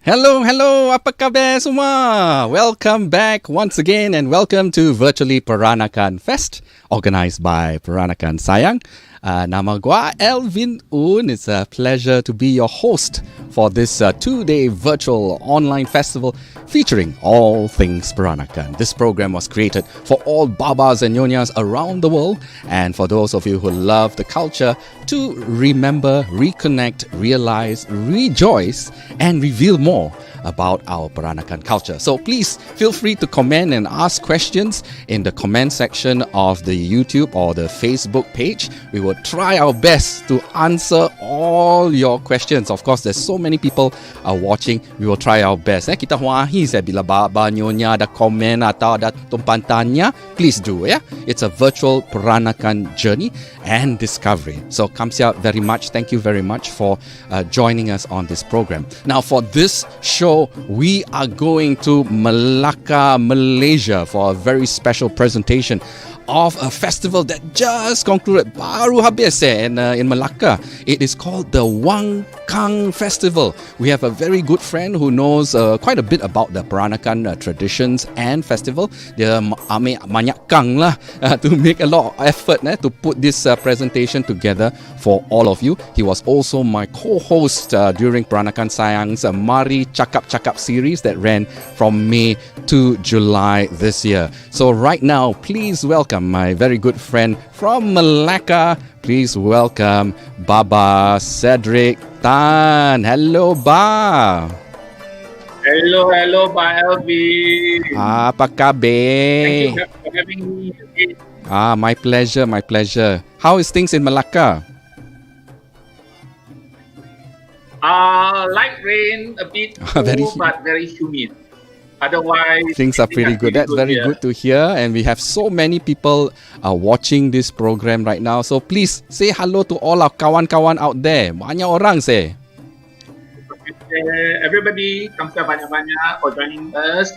Hello, hello, apa khabar semua? Welcome back once again and welcome to Virtually Peranakan Fest, organized by Peranakan Sayang. Nama gua Elvin Un. It's a pleasure to be your host for this 2-day virtual online festival featuring all things Peranakan. This program was created for all babas and nyonyas around the world and for those of you who love the culture to remember, reconnect, realize, rejoice and reveal more about our Peranakan culture. So please feel free to comment and ask questions in the comment section of the YouTube or the Facebook page. We will try our best to answer all your questions. Of course, there's so many people watching. We will try our best. Kita huahi bila baba nyonya ada komen atau ada tumpan tanya, please do ya. It's a virtual Peranakan journey and discovery. So Kamsia very much. Thank you very much for joining us on this program. Now for this show, we are going to Malacca, Malaysia for a very special presentation of a festival that just concluded, baru habis in Malacca. It is called the Wangkang Festival. We have a very good friend who knows quite a bit about the Peranakan traditions and festival. Dia ambil banyak kang lah to make a lot of effort to put this presentation together for all of you. He was also my co-host during Peranakan Sayang's Mari Cakap-Cakap series that ran from May to July this year. So right now, please welcome my very good friend from Malacca. Please welcome Baba Cedric Tan. Hello, Ba. Hello, Pak Elvi. Apa khabar? Thank you for having me again. My pleasure. How is things in Malacca? Light rain, a bit cool, Very- but very humid. Otherwise, Things are pretty good. That's very good to hear. And we have so many people watching this program right now. So please say hello to all our kawan-kawan out there. Banyak orang say. Everybody, kamsahamnida banyak-banyak for joining us.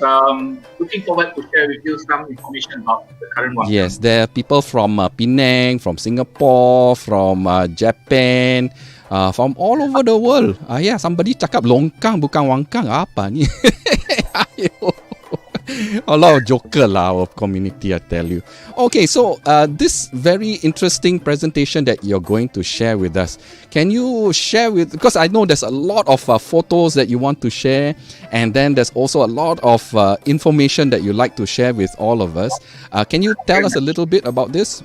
Looking forward to share with you some information about the current one. Yes, there are people from Penang, from Singapore, from Japan, from all over the world. Somebody cakap longkang bukan wangkang. Apa ni? A lot of joker lah, our community, I tell you. Okay, so this very interesting presentation that you're going to share with us, can you share with, because I know there's a lot of photos that you want to share, and then there's also a lot of information that you like to share with all of us. Can you tell us a little bit about this?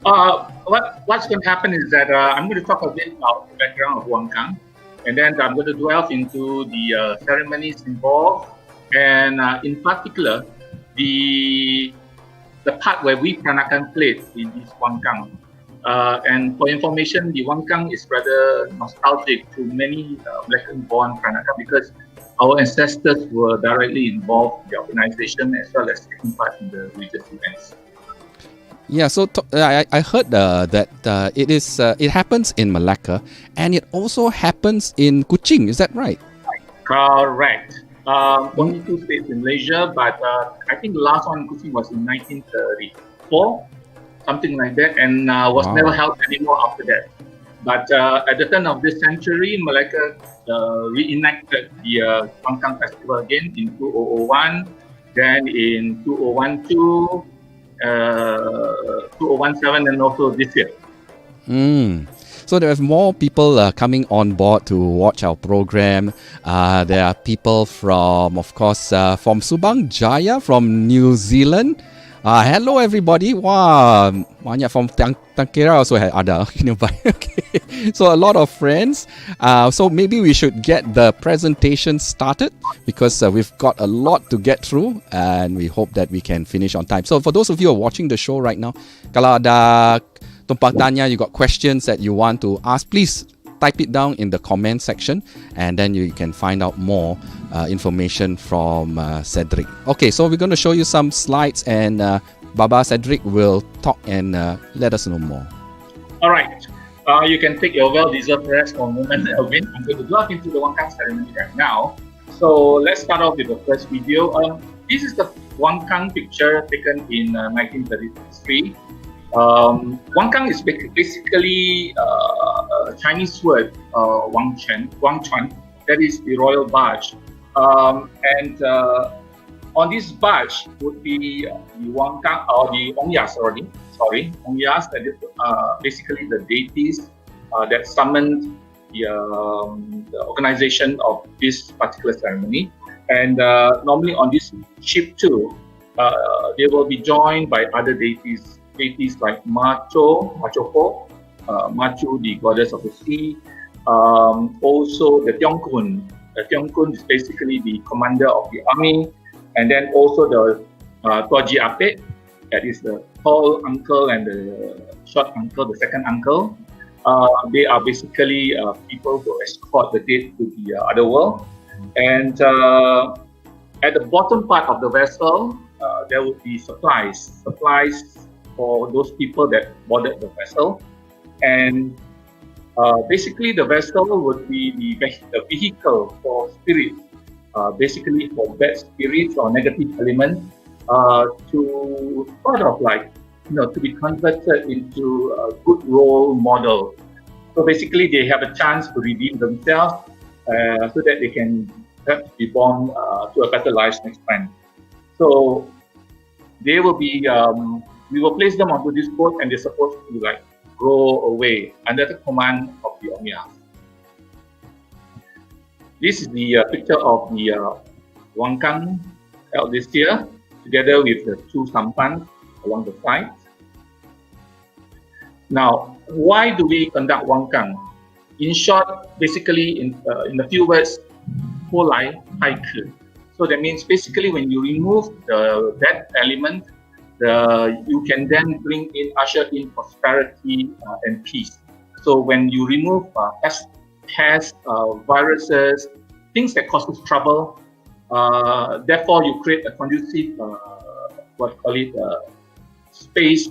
What's going to happen is that I'm going to talk a bit about the background of Wangkang, and then I'm going to delve into the ceremonies involved, and in particular, the part where we Peranakan played in this Wangkang. And for information, the Wangkang is rather nostalgic to many Malaccan-born Peranakan because our ancestors were directly involved in the organization as well as taking part in the religious events. Yeah, so I heard that it happens in Malacca and it also happens in Kuching. Is that right? Correct. Only 2 states in Malaysia, but I think the last one in Kuching was in 1934, something like that, and was never held anymore after that. But at the turn of this century, Malacca reenacted the Wangkang Festival again in 2001, then in 2012, 2017, and also this year. So there are more people coming on board to watch our program. There are people from, of course, from Subang Jaya, from New Zealand. Hello everybody. Wow, banyak from Tangkera also ada nearby. Okay, so a lot of friends. So maybe we should get the presentation started because we've got a lot to get through and we hope that we can finish on time. So for those of you who are watching the show right now, kalau ada tumpang tanya, you got questions that you want to ask, please type it down in the comment section and then you can find out more information from Cedric. Okay, so we're going to show you some slides and Baba Cedric will talk and let us know more. All right. You can take your well-deserved rest for a moment, Elvin. I'm going to delve into the Wangkang ceremony right now. So let's start off with the first video. This is the Wangkang picture taken in 1933. Wangkang is basically a Chinese word, Wangchuan, that is the royal barge. And on this barge would be the Wangkang or the Ongyas, sorry, Ongyas, that is basically the deities that summoned the organization of this particular ceremony. And normally on this ship too, they will be joined by other deities like Macho, the goddess of the sea. Also the Tiongkun. The Tiongkun is basically the commander of the army. And then also the Tuaji Ape, that is the tall uncle and the short uncle, the second uncle. They are basically people who escort the dead to the other world. And at the bottom part of the vessel, there would be supplies for those people that boarded the vessel. And basically the vessel would be the vehicle for spirits, basically for bad spirits or negative elements, to sort of like, to be converted into a good role model. So basically they have a chance to redeem themselves so that they can perhaps be born to a better life next time. So they will be, we will place them onto this boat, and they're supposed to like row away under the command of the Omyas. This is the picture of the Wangkang held this year, together with the two sampans along the sides. Now, why do we conduct Wangkang? In short, basically, in a few words, Polai Haiku. So that means basically when you remove that element, you can then usher in prosperity and peace. So when you remove pests, viruses, things that causes trouble, therefore you create a conducive, space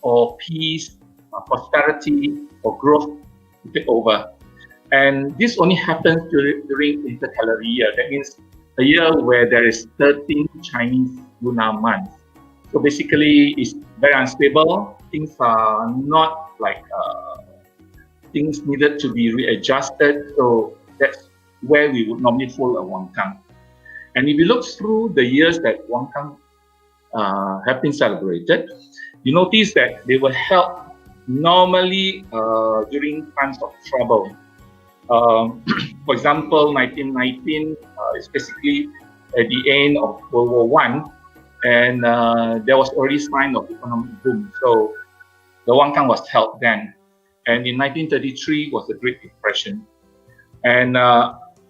for peace, prosperity, or growth to take over. And this only happens during intercalary year. That means a year where there is 13 Chinese lunar months. So basically, it's very unstable. Things are not like things needed to be readjusted. So that's where we would normally hold a Wangkang. And if you look through the years that Wangkang have been celebrated, you notice that they were held normally during times of trouble. For example, 1919 is basically at the end of World War I, and there was already sign of economic boom. So the Wangkang was held then. And in 1933 was the Great Depression. And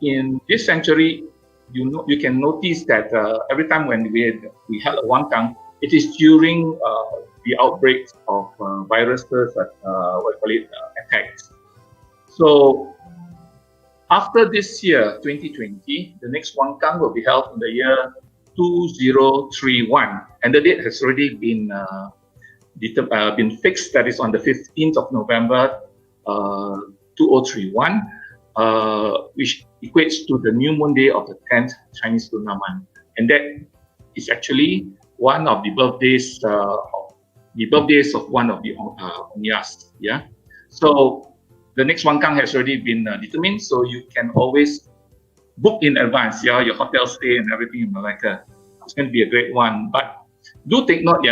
in this century, you can notice that every time when we held a Wangkang, it is during the outbreaks of viruses, attacks. So after this year, 2020, the next Wangkang will be held in the year 2031, and the date has already been fixed. That is on the 15th of November, 2031, which equates to the new moon day of the 10th Chinese lunar month, and that is actually one of the birthdays of one of the Omyas. Yeah, so the next Wangkang has already been determined, so you can always book in advance, your hotel stay and everything in Malacca. It's going to be a great one. But do take note,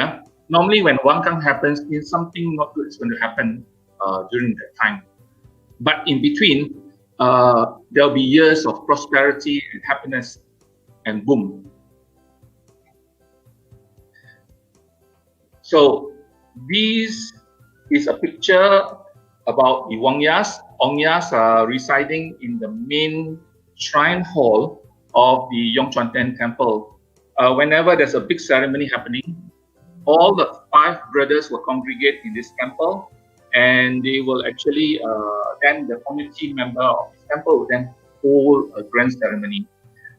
normally when Wangkang happens, something not good is going to happen during that time. But in between, there'll be years of prosperity and happiness and boom. So this is a picture about the Wangyas. Wangyas are residing in the main shrine hall of the Yongchuanten temple. Whenever there's a big ceremony happening, all the 5 brothers will congregate in this temple, and they will actually, then the community member of this temple will then hold a grand ceremony.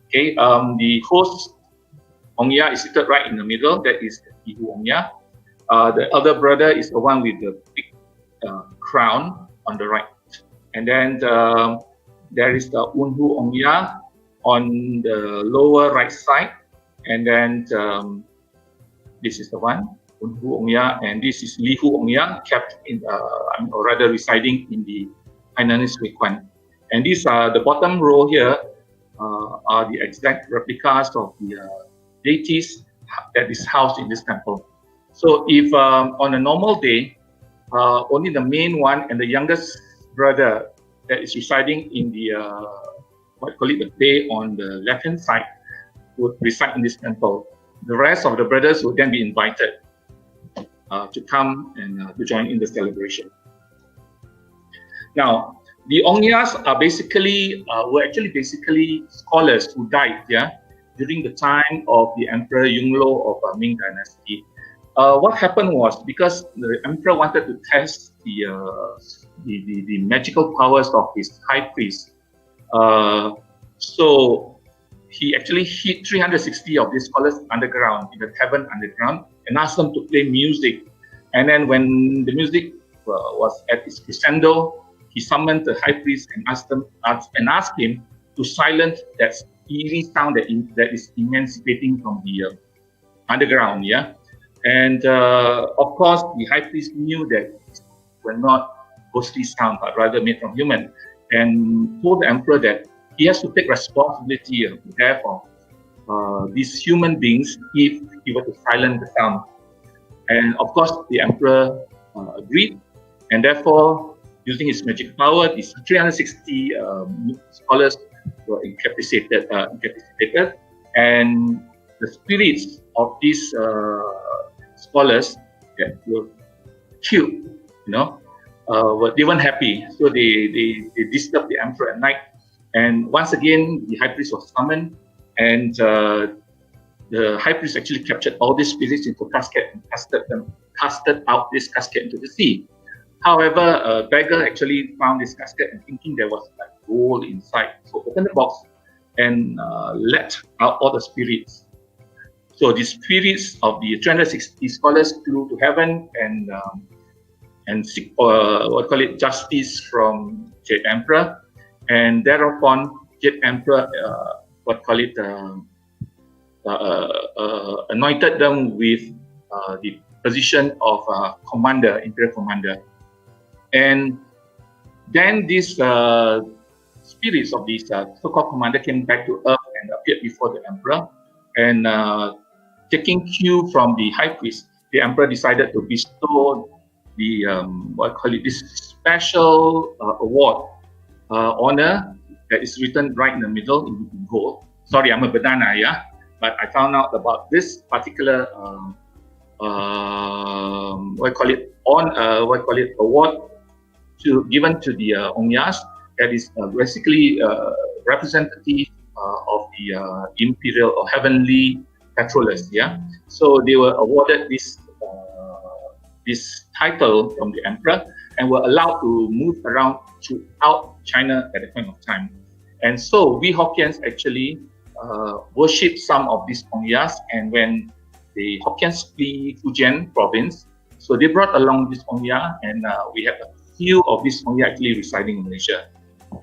Okay, the host Ongya is seated right in the middle. That is the Ibu Ongya. The elder brother is the one with the big crown on the right. And then there is the Unhu Ongya on the lower right side. And then this is the one, Unhu Ongya, and this is Lihu Ongya, kept in, or rather residing in the Hainanese Huikuan. And these are the bottom row here are the exact replicas of the deities that is housed in this temple. So if on a normal day, only the main one and the youngest brother that is residing in the the bay on the left-hand side would reside in this temple. The rest of the brothers would then be invited to come and to join in the celebration. Now, the Ongnyas are were actually scholars who died, during the time of the Emperor Yongle of Ming Dynasty. What happened was, because the emperor wanted to test the magical powers of his high priest, so he actually hid 360 of these scholars underground, in the cavern underground, and asked them to play music. And then when the music was at its crescendo, he summoned the high priest and asked him to silence that eerie sound that is emancipating from the underground. And of course, the high priest knew that were not ghostly sound, but rather made from human, and told the emperor that he has to take responsibility of the death of these human beings if he were to silence the sound. And of course, the emperor agreed, and therefore, using his magic power, these 360 scholars were incapacitated, and the spirits of these scholars that were killed, they weren't happy, so they disturbed the emperor at night. And once again, the high priest was summoned, and the high priest actually captured all these spirits into a casket and casted out this casket into the sea. However, a beggar actually found this casket and thinking there was like gold inside, so opened the box and let out all the spirits. So the spirits of the 360 scholars flew to heaven and seek justice from Jade Emperor, and thereupon Jade Emperor anointed them with the position of imperial commander. And then these spirits of these so-called commander came back to earth and appeared before the emperor. And taking cue from the high priest, the emperor decided to bestow the this special award, honor, that is written right in the middle in gold. Sorry, I'm a banana, but I found out about this particular award given to the Ongnyas, that is basically representative of the imperial or heavenly patrollers. So they were awarded this title from the emperor and were allowed to move around throughout China at the point of time. And so we Hokkiens actually worship some of these Ongnyas, and when the Hokkiens flee Fujian province, so they brought along this Ongnya, and we have a few of these Ongnya actually residing in Malaysia.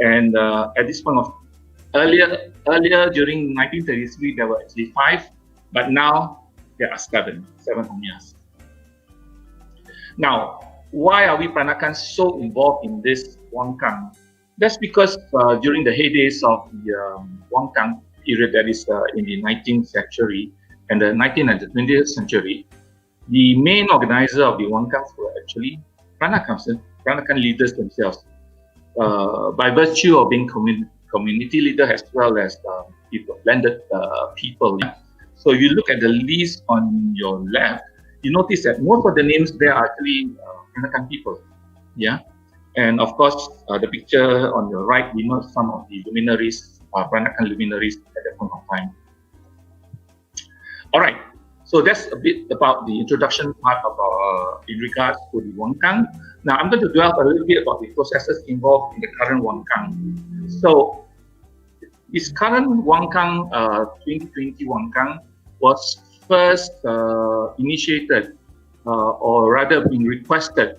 And at this point of earlier during 1933 there were actually 5, but now there are 7 Ongnyas. Now, why are we Peranakan so involved in this Wangkang? That's because during the heydays of the Wangkang period, that is in the 19th century and the 19th and the 20th century, the main organizer of the Wangkangs were actually Peranakan leaders themselves, by virtue of being community leader as well as blended people. So if you look at the list on your left, you notice that most of the names there are actually Peranakan people. And of course, the picture on your right denotes some of the luminaries, Peranakan luminaries at that point of time. All right, so that's a bit about the introduction part of in regards to the Wangkang. Now I'm going to delve a little bit about the processes involved in the current Wangkang. So this current Wangkang, 2020 Wangkang, was first initiated, or rather being requested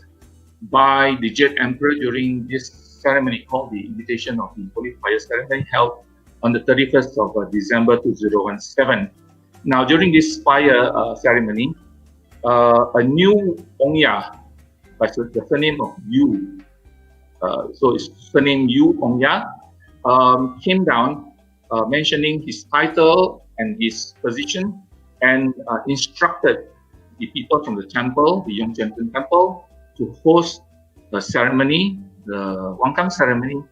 by the Jade Emperor during this ceremony called the Invitation of the Holy Fire ceremony, held on the 31st of December 2017. Now, during this fire ceremony, a new Ongnya, by the surname of Yu, so it's surname Yu Ongnya, came down mentioning his title and his position, and instructed the people from the temple, the Yongchen temple, to host the ceremony, the Wangkang ceremony,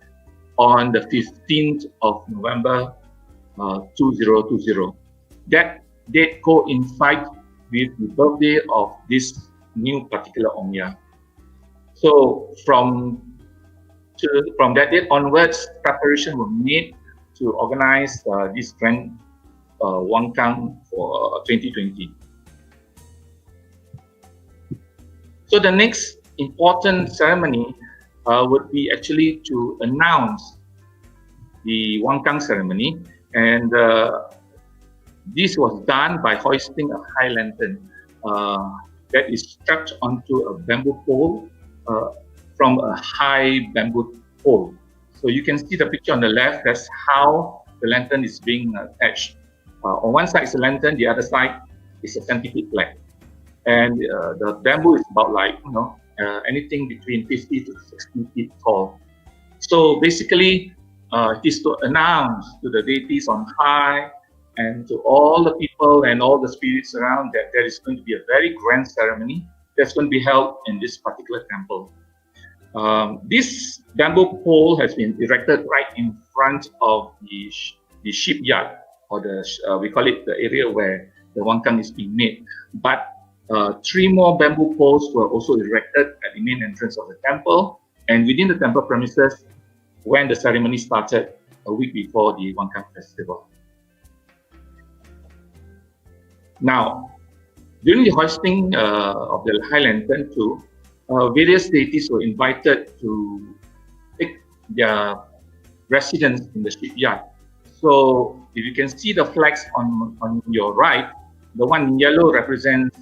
on the 15th of November 2020. That date coincides with the birthday of this new particular Omya. So from that date onwards, preparation were made to organize this grand Wangkang for 2020. So the next important ceremony would be actually to announce the Wangkang ceremony, and this was done by hoisting a high lantern that is strapped onto a bamboo pole from a high bamboo pole. So you can see the picture on the left. That's how the lantern is being attached. On one side is a lantern, the other side is a centipede flag, and the bamboo is about like anything between 50 to 60 feet tall. So basically, it is to announce to the deities on high and to all the people and all the spirits around that there is going to be a very grand ceremony that's going to be held in this particular temple. This bamboo pole has been erected right in front of the shipyard, or we call it the area where the Wangkang is being made. But 3 more bamboo poles were also erected at the main entrance of the temple and within the temple premises when the ceremony started a week before the Wangkang Festival. Now, during the hoisting of the high lantern too, various deities were invited to take their residence in the shipyard. So if you can see the flags on your right, the one in yellow represents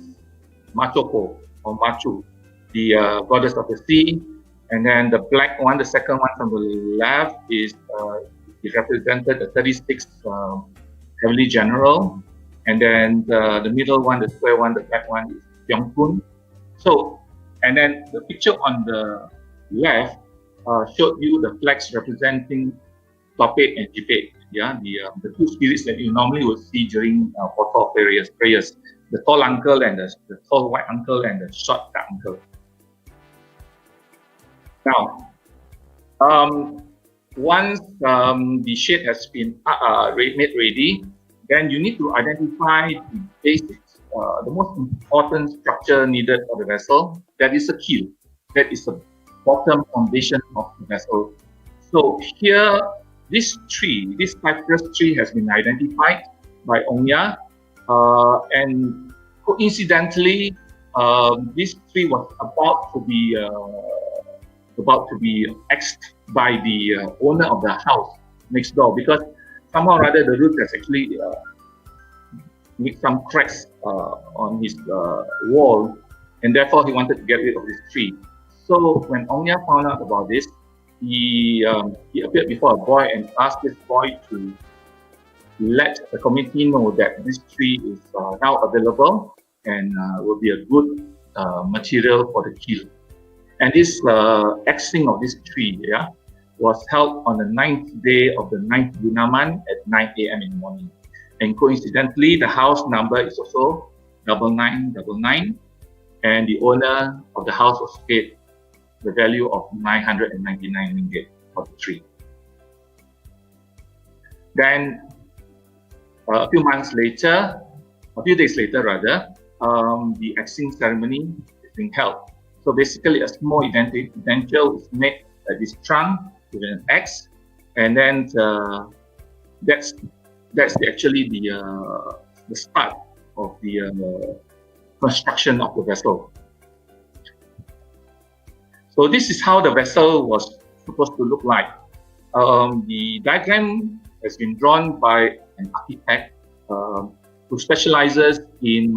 Machoko or Machu, the goddess of the sea. And then the black one, the second one from the left, is it represented the 36th Heavenly General. And then the middle one, the square one, the black one, is Yongkun. So, and then the picture on the left showed you the flags representing Topet and Jipet. Yeah, the 2 spirits that you normally would see during portal prayers. The tall uncle and the tall white uncle and the short dark uncle. Now, once the shade has been made ready, then you need to identify the basics, the most important structure needed for the vessel. That is a keel. That is the bottom foundation of the vessel. So here, this cypress tree has been identified by Omya, and coincidentally, this tree was about to be axed by the owner of the house next door, because somehow or other the root has actually made some cracks on his wall, and therefore he wanted to get rid of this tree. So when Omya found out about this, he appeared before a boy and asked this boy to let the community know that this tree is now available and will be a good material for the keel. And this axing of this tree was held on the 9th day of the 9th Gunaman at 9 a.m. in the morning. And coincidentally, the house number is also 9999, and the owner of the house was paid the value of 999 ringgit for the tree. Then a few days later rather, the axing ceremony is being held. So basically, a small utensil is made at this trunk with an axe, and then that's actually the start of the construction of the vessel. So this is how the vessel was supposed to look like. The diagram has been drawn by an architect who specializes in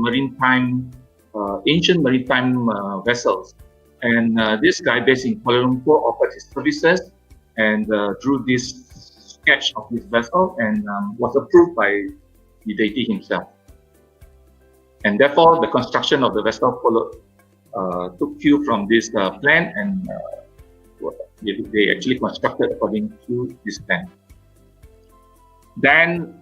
ancient maritime vessels. And this guy based in Kuala Lumpur offered his services and drew this sketch of this vessel and was approved by the deity himself. And therefore, the construction of the vessel took cue from this plan, and they actually constructed according to this plan. Then,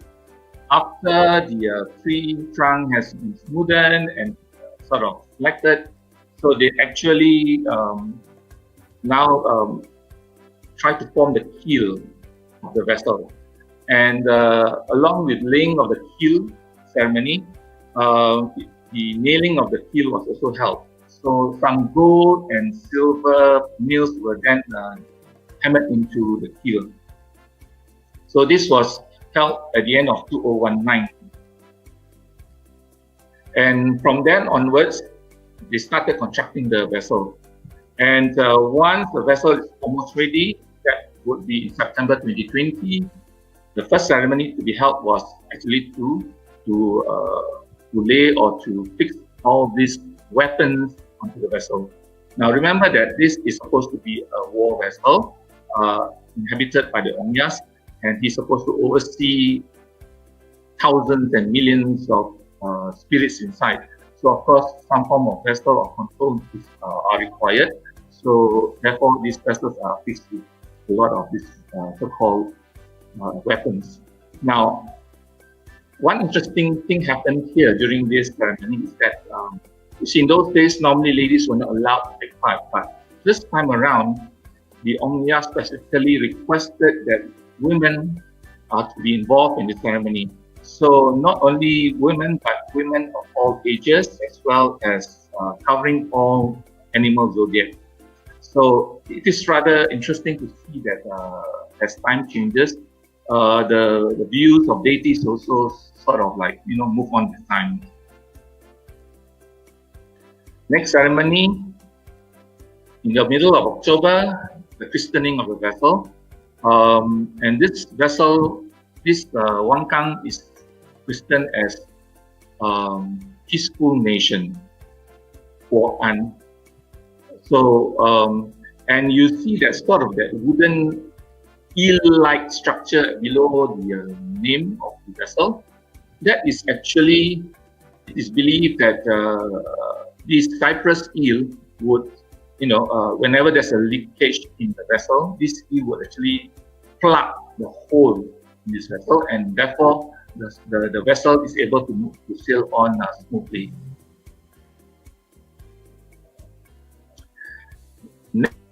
after the tree trunk has been smoothened and sort of selected, so they actually now try to form the keel of the vessel. And along with laying of the keel ceremony, the nailing of the keel was also held. So some gold and silver nails were then hammered into the keel. So this was held at the end of 2019. And from then onwards, they started constructing the vessel. And once the vessel is almost ready, that would be in September 2020, the first ceremony to be held was actually to lay or to fix all these weapons onto the vessel. Now remember that this is supposed to be a war vessel inhabited by the Onyas, and he's supposed to oversee thousands and millions of spirits inside. So of course, some form of vessel or control are required. So therefore, these vessels are fixed with a lot of these so-called weapons. Now, one interesting thing happened here during this ceremony is that you see, in those days, normally ladies were not allowed to take part, but this time around, the Omnia specifically requested that women are to be involved in the ceremony. So not only women, but women of all ages, as well as covering all animal zodiac. So it is rather interesting to see that as time changes, the views of deities also sort of like, move on with time. Next ceremony, in the middle of October, the christening of the vessel. And this vessel, this Wangkang is christened as Peaceful Nation, An. So, and you see that sort of that wooden eel-like structure below the name of the vessel. That is actually, it is believed that this cypress eel would, whenever there's a leakage in the vessel, this eel would actually plug the hole in this vessel, and therefore the vessel is able to sail on smoothly.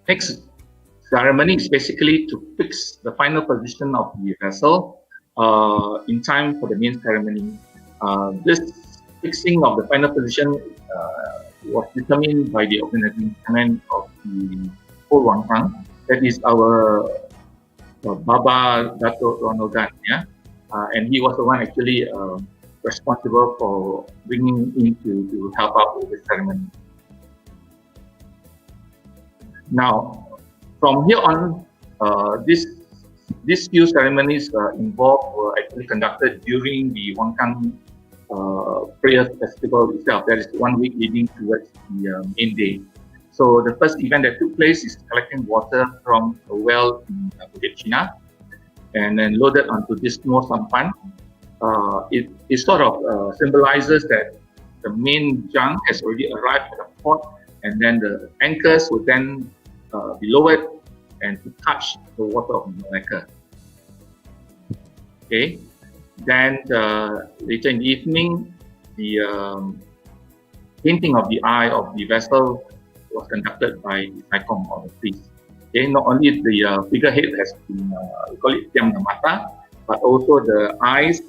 Next ceremony is basically to fix the final position of the vessel in time for the main ceremony. This fixing of the final position was determined by the organizing command of the whole Wangkang. That is our Baba Cedric Tan, yeah? And he was the one actually responsible for bringing in to help out with the ceremony. Now, from here on, these few ceremonies involved were actually conducted during the Wangkang prayer festival itself. That is 1 week leading towards the main day. So the first event that took place is collecting water from a well in Bukit China, and then loaded onto this small sampan. It sort of symbolizes that the main junk has already arrived at the port, and then the anchors will then be lowered and to touch the water of Malacca. Okay. Then later in the evening, the painting of the eye of the vessel was conducted by the Taikong or the priest. Okay, not only the figurehead has been, we call it Tiang Mata, but also the eyes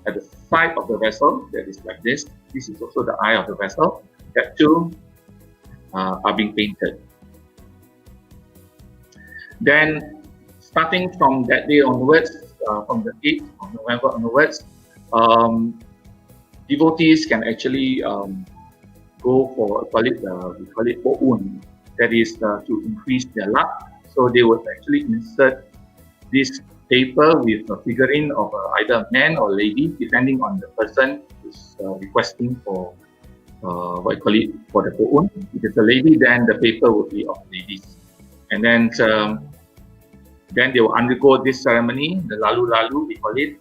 at the side of the vessel, that is like this. This is also the eye of the vessel. That too are being painted. Then, starting from that day onwards, from the 8th of November onwards, devotees can actually go for, we call it Po'un, that is to increase their luck. So they would actually insert this paper with a figurine of either a man or lady, depending on the person who's requesting for what you call it, for the Po'un. If it's a lady, then the paper would be of ladies. And then they will undergo this ceremony, the lalu-lalu, we call it,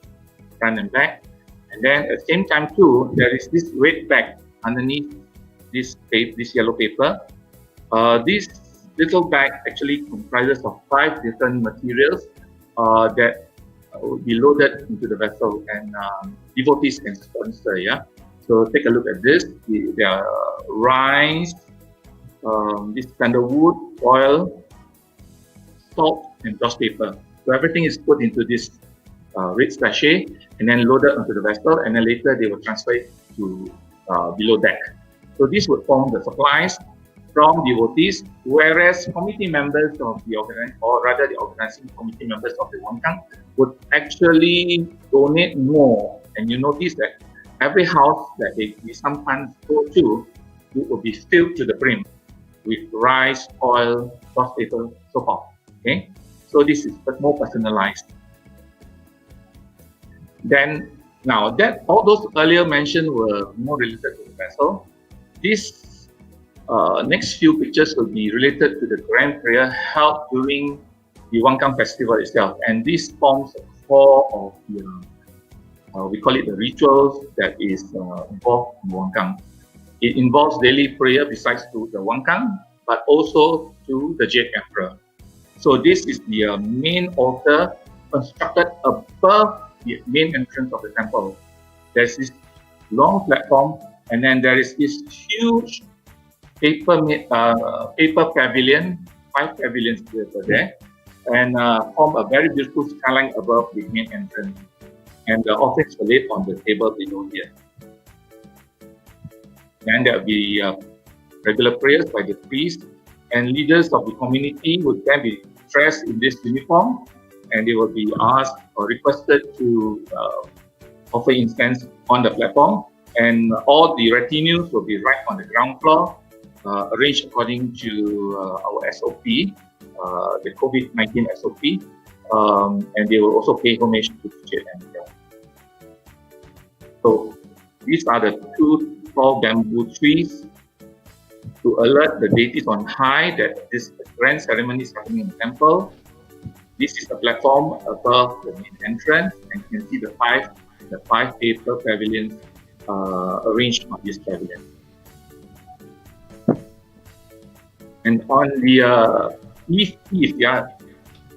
front and back. And then at the same time too, there is this red bag underneath this yellow paper. This little bag actually comprises of 5 different materials that would be loaded into the vessel, and devotees can sponsor. Yeah. So take a look at this. There are rice, this sandalwood, oil, salt, and joss paper. So everything is put into this red sachet and then loaded onto the vessel, and then later they will transfer it to below deck. So this would form the supplies from devotees, whereas committee members of the organizing committee members of the Wangkang would actually donate more. And you notice that every house that they sometimes go to, it will be filled to the brim with rice, oil, toilet paper, so forth. Okay, so this is more personalized. Then now that all those earlier mentioned were more related to the vessel, this next few pictures will be related to the grand prayer held during the Wangkang Festival itself, and this forms a core of the we call it the rituals that is involved in Wangkang. It involves daily prayer besides to the Wangkang, but also to the Jade Emperor. So this is the main altar constructed above the main entrance of the temple. There's this long platform, and then there is this huge paper pavilion, 5 pavilions over there, and form a very beautiful skyline above the main entrance. And the offerings were laid on the table below here. And there will be regular prayers by the priest, and leaders of the community would then be dressed in this uniform, and they will be asked or requested to offer incense on the platform, and all the retinues will be right on the ground floor, arranged according to our SOP, the COVID-19 SOP, and they will also pay homage to the Jade Emperor. So these are the 2 tall bamboo trees to alert the deities on high that this grand ceremony is happening in the temple. This is the platform above the main entrance, and you can see the five paper pavilions arranged on this pavilion. And on the east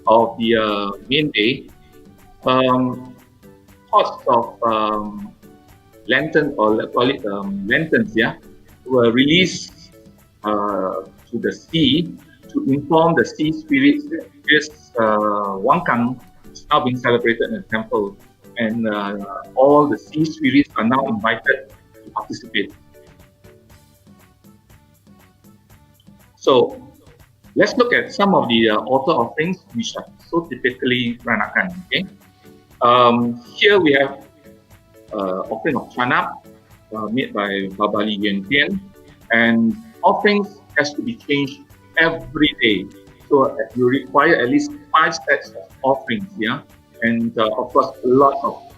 of the main day, pots of lantern, or call it lanterns, were released to the sea to inform the sea spirits that this Wangkang is now being celebrated in the temple, and all the sea spirits are now invited to participate. So let's look at some of the altar offerings which are so typically Peranakan. Okay, here we have offering of chanap made by Baba Cedric, and offerings has to be changed every day. So you require at least 5 sets of offerings, and of course a lot of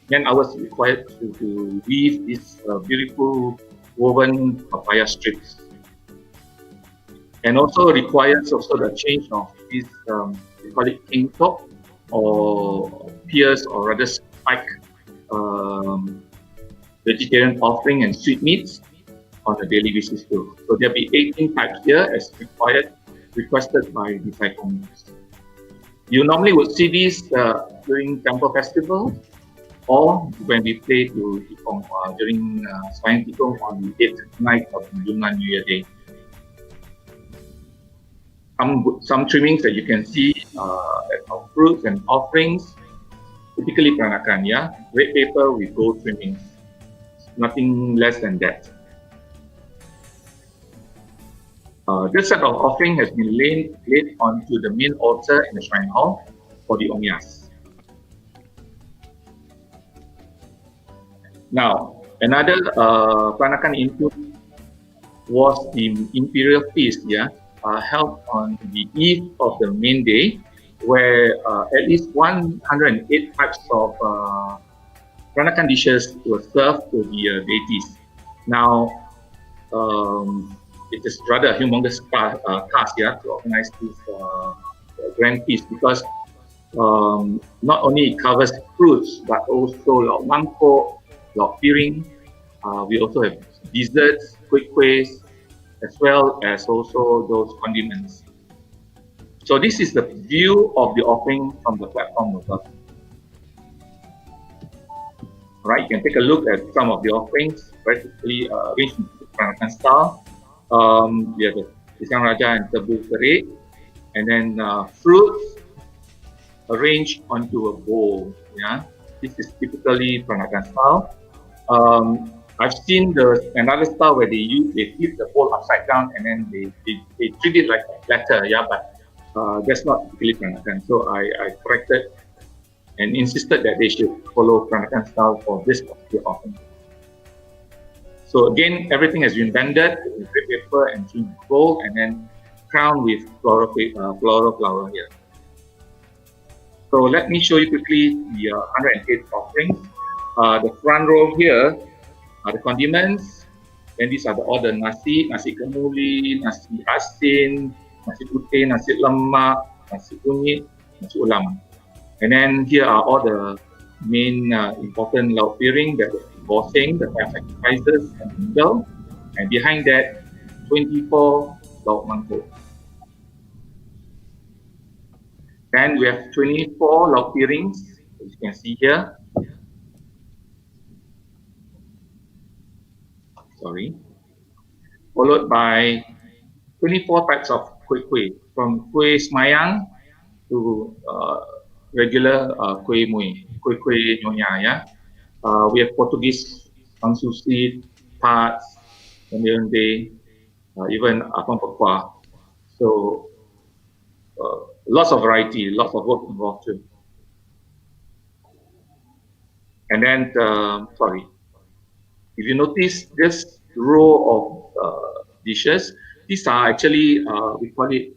man-hours required to weave these beautiful woven papaya strips, and also requires also the change of these we call it king top, or pierce, or rather spike vegetarian offering and sweetmeats on a daily basis too. So there'll be 18 types here as requested by disciples. You normally would see these during temple festivals, or when we play to Tikong during Swayang Tikong on the 8th night of Lunar New Year Day. Some trimmings that you can see of fruits and offerings, typically Peranakan, red paper with gold trimmings, nothing less than that. This set of offering has been laid onto the main altar in the shrine hall for the Omyas. Now, another Peranakan input was the imperial feast, held on the eve of the main day, where at least 108 types of Peranakan dishes were served to the deities. Now, it is rather a humongous task to organize this grand feast, because not only it covers fruits, but also lok mangkok, lok piring. We also have desserts, kuih-kuihs, as well as also those condiments. So this is the view of the offering from the platform above. Right, you can take a look at some of the offerings, very quickly arranged in Peranakan style. We have the pisang raja and tebu kerik, and then fruits arranged onto a bowl. Yeah, this is typically Peranakan style. I've seen another style where they flip the bowl upside down and then they treat it like a platter. Yeah, but that's not typically Peranakan. So I corrected and insisted that they should follow Peranakan style for this particular offering. So again, everything has been blended with red paper and trimmed with gold, and then crowned with floral flower here. So let me show you quickly the 108 offerings. The front row here are the condiments. Then these are all the nasi kemuli, nasi asin, nasi putih, nasi lemak, nasi kunyit, nasi ulam. And then here are all the main important lauk piring, that is bossing, the 5 sacrifices and noodle. And behind that, 24 lauk mangkok. Then we have 24 lauk pirings, as you can see here. Sorry. Followed by 24 types of kuih, from kuih semayang to regular kuih muih, kuih nyonya. Yeah, we have Portuguese pangsusi, tarts, onde, even apam pekua. So lots of variety, lots of work involved too. And then, sorry, if you notice this row of dishes, these are actually we call it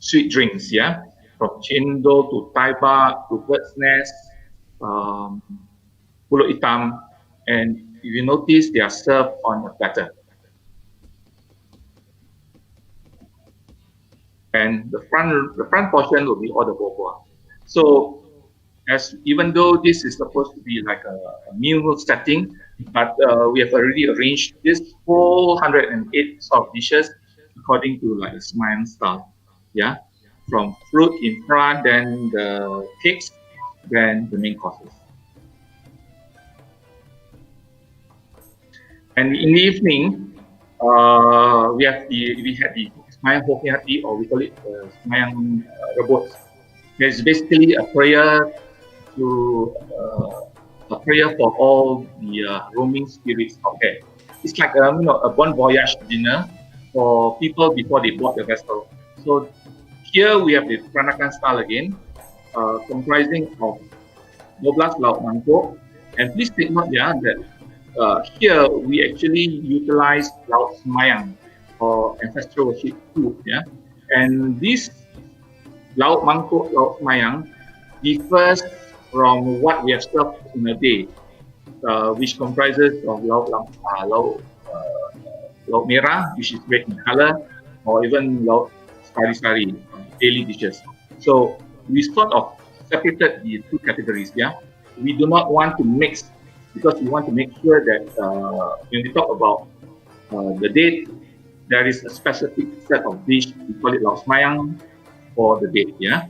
sweet drinks. Yeah, from cendol to taibak to bird's nest, pulut hitam, and if you notice, they are served on a platter. And the front portion will be all the boba. So even though this is supposed to be like a meal setting, but we have already arranged this whole 108 sort of dishes according to like a Smayan style. Yeah, from fruit in front, then the cakes, then the main courses. And in the evening, we had the Semayang Hoki, or we call it Semayang Rebut. It's basically a prayer for all the roaming spirits out there. It's like a bon voyage dinner for people before they board the vessel. So here we have the Peranakan style again, comprising of 12 lauk mangkok. And please take note, that here we actually utilize lauk semayang, or ancestral worship food. Yeah, and this lauk mangkok, lauk semayang, differs from what we have served in a day, which comprises of lauk merah, which is red in color, or even lauk sari-sari, daily dishes. So we sort of separated the two categories. Yeah, we do not want to mix, because we want to make sure that when we talk about the date, there is a specific set of dish. We call it lauk semayang for the date. Yeah,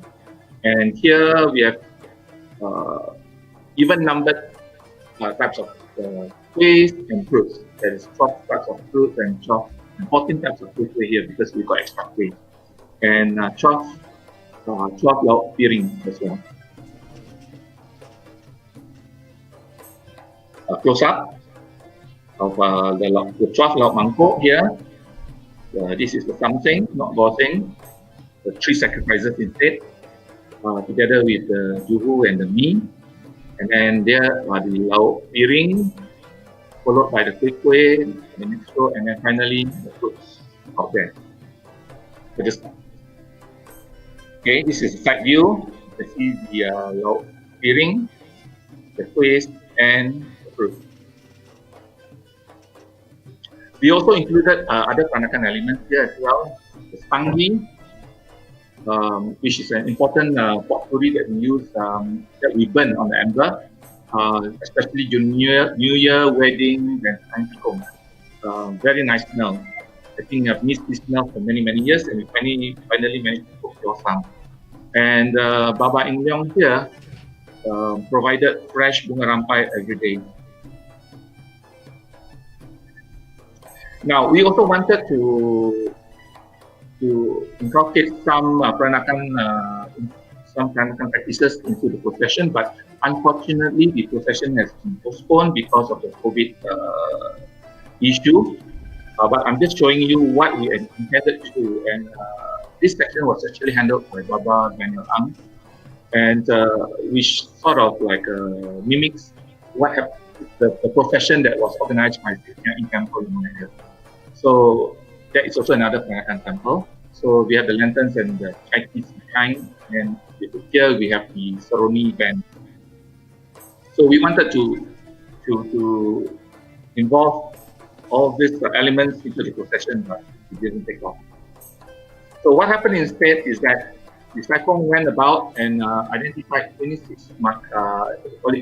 and here we have even numbered types of kuih and fruits. There is 12 types of fruits and 14 types of kuih here, because we got extra kuih, and 12 lauk piring as well. Close up of the 12 lauk mangkok here. This is the something, not bossing, the 3 sacrifices instead, together with the juhu and the mee. And then there are the lauk piring, followed by the kuih, the next row, and then finally the fruits out there. Okay, this is the side view. You can see the lauk piring, the kuih, and the fruit. We also included other Peranakan elements here as well. The spangi, which is an important potpourri that we use, that we burn on the ember, especially during New Year, wedding, and Antikong. Very nice smell. I think I've missed this smell for many years, and we finally managed to procure some. And Baba Leong here provided fresh bunga rampai every day. Now, we also wanted to inculcate some Peranakan practices into the procession, but unfortunately, the procession has been postponed because of the COVID issue. But I'm just showing you what we intended to do, and this section was actually handled by Baba Daniel Ang, and which sort of like mimics what happened, the procession that was organized by the in Temple in Malacca. So that is also another Peranakan temple. So we have the lanterns and the Chinese behind, and here we have the Saroni band. So we wanted to involve all these elements into the procession, but it didn't take off. So what happened instead is that the Saikong went about and identified 26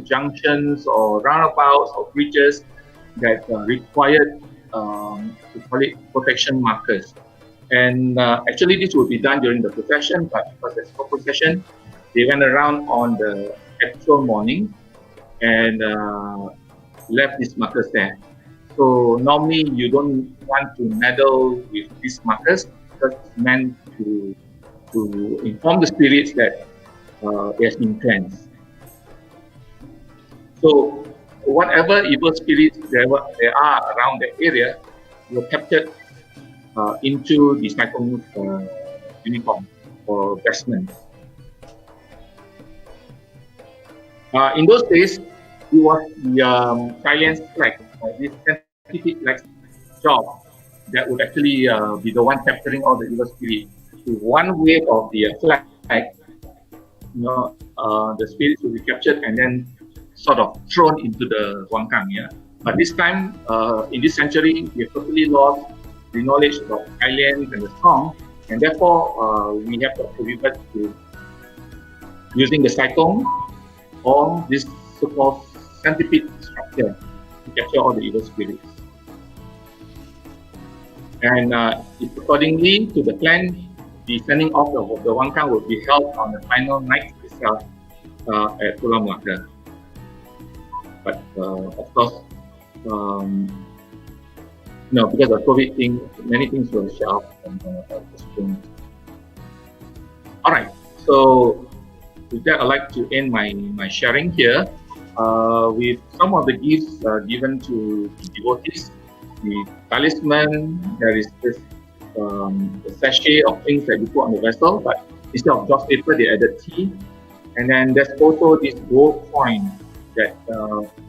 junctions or roundabouts or bridges that required protection markers. And actually this would be done during the procession, but because there's no procession, they went around on the actual morning and left these markers there. So normally you don't want to meddle with these markers because it's meant to inform the spirits that it has been cleansed. So whatever evil spirits there are around the area were captured into the Saikong uniform or vestment. In those days, it was the silence flag, this scientific flag job that would actually be the one capturing all the evil spirits. With one wave of the flag, the spirits will be captured and then sort of thrown into the Wangkang. Yeah, but this time in this century, we have totally lost the knowledge about islands and the song, and therefore we have to revert to using the Saikong or this so-called centipede structure to capture all the evil spirits. And accordingly to the plan, the sending off of the Wangkang will be held on the final night itself at Pulau Malacca. But of course, because of COVID thing, many things were shelved and postponed. All right, so with that, I'd like to end my sharing here with some of the gifts given to devotees. The talisman, there is this sachet of things that you put on the vessel, but instead of joss paper, they added tea. And then there's also this gold coin that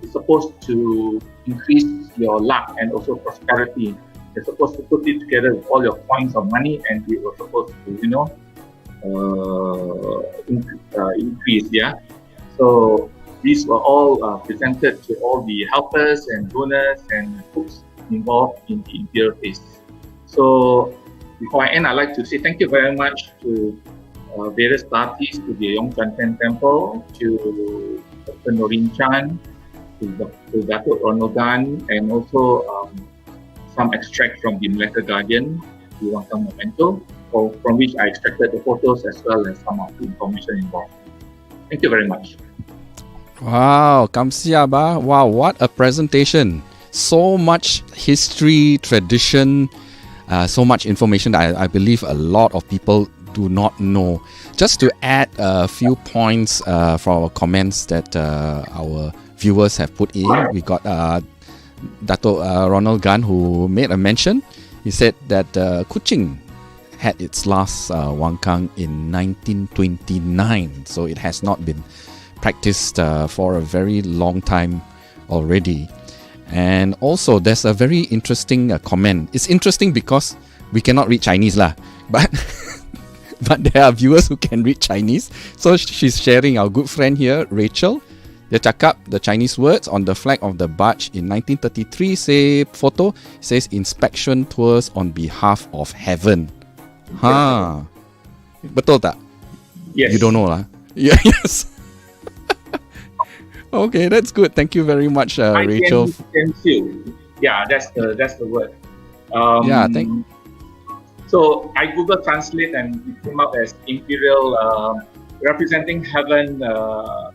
is supposed to increase your luck and also prosperity. You're supposed to put it together with all your coins of money, and it was supposed to, increase. Yeah. So these were all presented to all the helpers and donors and cooks involved in the imperial feast. So before I end, I'd like to say thank you very much to various parties, to the Yongchan Temple, to Dr. Norin Chan, to Datuk Ronald Gan, and also some extract from the Malacca Guardian, the Wangkang Memento, from which I extracted the photos as well as some of the information involved. Thank you very much. Wow, Kamsia ba. Wow, what a presentation. So much history, tradition, so much information that I believe a lot of people do not know. Just to add a few points from our comments that our viewers have put in, we got Dato Ronald Gan, who made a mention. He said that Kuching had its last Wangkang in 1929, so it has not been practiced for a very long time already. And also there's a very interesting comment. It's interesting because we cannot read Chinese lah, but but there are viewers who can read Chinese. So she's sharing, our good friend here, Rachel. Dia cakap the Chinese words on the flag of the barge in 1933 say photo says inspection tours on behalf of heaven. Betul tak? Yes. You don't know lah. Yeah, yes. Okay, that's good. Thank you very much, Rachel. Yeah, that's the word. Thank. So I Google Translate and it came up as Imperial representing heaven,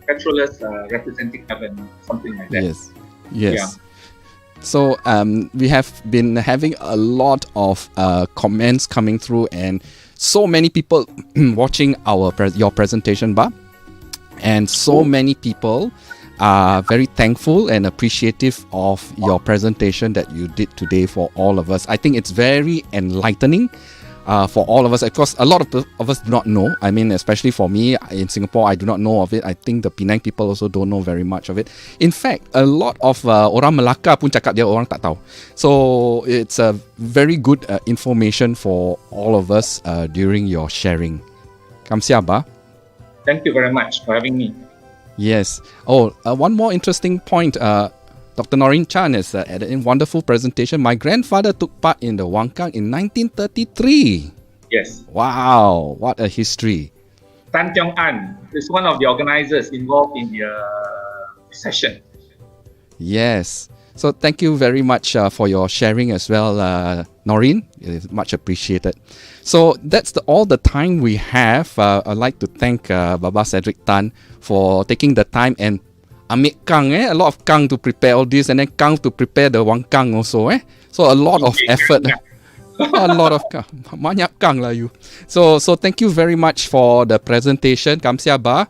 petrolers representing heaven, something like that. Yes. Yes. Yeah. So we have been having a lot of comments coming through, and so many people watching your presentation, Ba. And so many people are very thankful and appreciative of your presentation that you did today for all of us. I think it's very enlightening for all of us. Of course, a lot of us do not know. I mean, especially for me in Singapore, I do not know of it. I think the Penang people also don't know very much of it. In fact, a lot of orang Malacca pun cakap dia orang tak tahu. So it's a very good information for all of us during your sharing. Kamsia, Ba. Thank you very much for having me. Yes. Oh, one more interesting point. Dr. Noreen Chan is at a wonderful presentation. My grandfather took part in the Wangkang in 1933. Yes. Wow, what a history. Tan Tiong An is one of the organizers involved in the session. Yes. So thank you very much for your sharing as well, Noreen. It is much appreciated. So that's all the time we have. I'd like to thank Baba Cedric Tan for taking the time and ambil kang, a lot of kang to prepare all this, and then kang to prepare the wangkang also. So a lot of effort. A lot of kang. Banyak kang lah you. So thank you very much for the presentation, Kamsia Ba.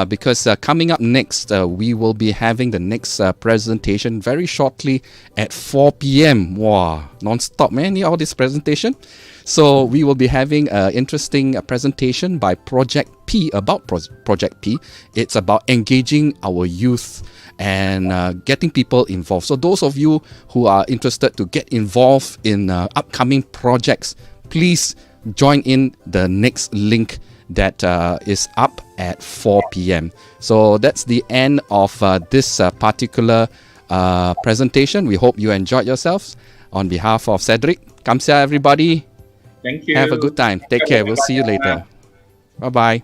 Because coming up next, we will be having the next presentation very shortly at 4 p.m. Wow, non-stop, man, all this presentation. So we will be having an interesting presentation by Project P, about Project P. It's about engaging our youth and getting people involved. So those of you who are interested to get involved in upcoming projects, please join in the next link that is up at 4 p.m. So that's the end of this particular presentation. We hope you enjoyed yourselves. On behalf of Cedric, Kamsia everybody. Thank you. Have a good time. Take care. We'll see you later. Bye-bye.